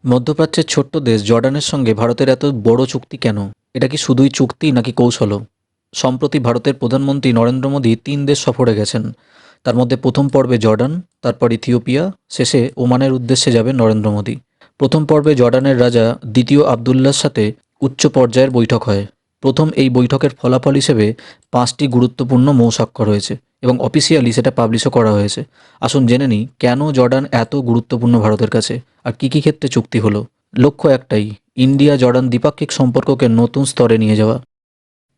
মধ্যপ্রাচ্যের ছোট্ট দেশ জর্ডানের সঙ্গে ভারতের এত বড় চুক্তি কেন? এটা কি শুধুই চুক্তি নাকি কৌশলও? সম্প্রতি ভারতের প্রধানমন্ত্রী নরেন্দ্র মোদী ৩ দেশ সফরে গেছেন। তার মধ্যে প্রথম পর্বে জর্ডান, তারপর ইথিওপিয়া, শেষে ওমানের উদ্দেশ্যে যাবেন নরেন্দ্র মোদী। প্রথম পর্বে জর্ডানের রাজা দ্বিতীয় আবদুল্লাহর সাথে উচ্চ পর্যায়ের বৈঠক হয়। প্রথম এই বৈঠকের ফলাফল হিসেবে ৫টি গুরুত্বপূর্ণ মৌস্বাক্ষর হয়েছে এবং অফিসিয়ালি সেটা পাবলিশও করা হয়েছে। আসুন জেনে নিই কেন জর্ডান এত গুরুত্বপূর্ণ ভারতের কাছে, আর কী কী ক্ষেত্রে চুক্তি হলো। লক্ষ্য একটাই, ইন্ডিয়া জর্ডান দ্বিপাক্ষিক সম্পর্ককে নতুন স্তরে নিয়ে যাওয়া।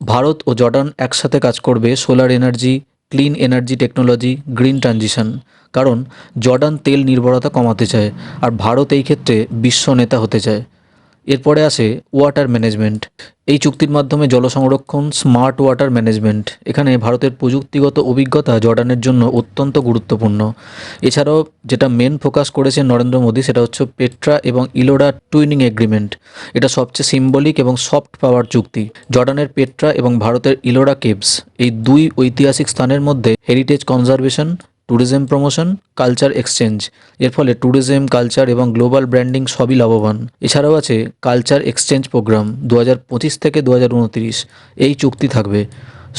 ভারত ও জর্ডান একসাথে কাজ করবে solar energy, clean energy technology, green transition. কারণ জর্ডান তেল নির্ভরতা কমাতে চায়, আর ভারত এই ক্ষেত্রে বিশ্ব নেতা হতে চায়। এরপরে আসে ওয়াটার ম্যানেজমেন্ট। এই চুক্তির মাধ্যমে জল সংরক্ষণ, স্মার্ট ওয়াটার ম্যানেজমেন্ট, এখানে ভারতের প্রযুক্তিগত অভিজ্ঞতা জর্ডানের জন্য অত্যন্ত গুরুত্বপূর্ণ। এছাড়াও যেটা মেন ফোকাস করেছেন নরেন্দ্র মোদী, সেটা হচ্ছে পেট্রা এবং ইলোরা টুইনিং এগ্রিমেন্ট। এটা সবচেয়ে সিম্বলিক এবং সফট পাওয়ার চুক্তি। জর্ডানের পেট্রা এবং ভারতের ইলোরা কেভস, এই দুই ঐতিহাসিক স্থানের মধ্যে heritage conservation, tourism promotion, culture exchange, এর ফলে ট্যুরিজম, কালচার এবং গ্লোবাল ব্র্যান্ডিং সবই লাভবান। এছাড়াও আছে কালচার এক্সচেঞ্জ প্রোগ্রাম ২০২৫ থেকে ২০২৯। এই চুক্তি থাকবে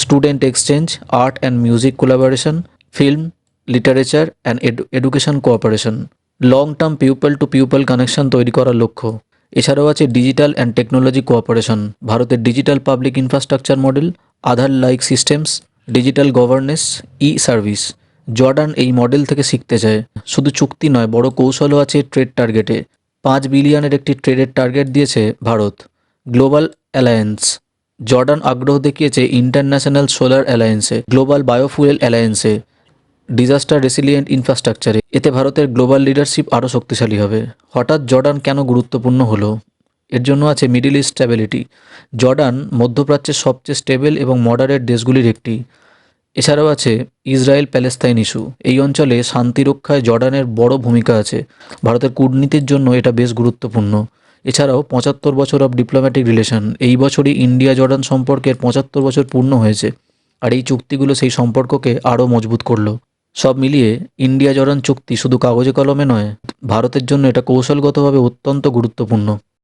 student exchange, art and music collaboration, film, literature and education cooperation, long term people to people connection তৈরি করার লক্ষ্য। এছাড়াও আছে ডিজিটাল অ্যান্ড টেকনোলজি কোঅপারেশন, ভারতের ডিজিটাল পাবলিক ইনফ্রাস্ট্রাকচার মডেল, আধার লাইক সিস্টেমস, ডিজিটাল গভর্নেন্স, ই সার্ভিস। জর্ডান এই model থেকে শিখতে চায়। শুধু চুক্তি নয়, বড় কৌশলও আছে ট্রেড টার্গেটে। ৫ বিলিয়নের একটি ট্রেডের টার্গেট দিয়েছে ভারত। গ্লোবাল অ্যালায়েন্স, জর্ডান আগ্রহ দেখিয়েছে ইন্টারন্যাশনাল সোলার অ্যালায়েন্সে, গ্লোবাল বায়োফুয়েল অ্যালায়েন্সে, ডিজাস্টার রেসিলিয়েন্ট ইনফ্রাস্ট্রাকচারে। এতে ভারতের গ্লোবাল লিডারশিপ আরও শক্তিশালী হবে। হঠাৎ জর্ডান কেন গুরুত্বপূর্ণ হলো? এর জন্য আছে মিডল ইস্ট স্ট্যাবিলিটি। জর্ডান মধ্যপ্রাচ্যের সবচেয়ে স্টেবল এবং মডারেট দেশগুলির একটি। এছাড়াও আছে ইসরায়েল প্যালেস্তাইন ইস্যু। এই অঞ্চলে শান্তি রক্ষায় জর্ডানের বড় ভূমিকা আছে। ভারতের কূটনীতির জন্য এটা বেশ গুরুত্বপূর্ণ। এছাড়াও ৭৫ বছর অফ ডিপ্লোম্যাটিক রিলেশন, এই বছরই ইন্ডিয়া জর্ডান সম্পর্কের ৭৫ বছর পূর্ণ হয়েছে, আর এই চুক্তিগুলো সেই সম্পর্ককে আরও মজবুত করলো। সব মিলিয়ে ইন্ডিয়া জর্ডান চুক্তি শুধু কাগজে কলমে নয়, ভারতের জন্য এটা কৌশলগতভাবে অত্যন্ত গুরুত্বপূর্ণ।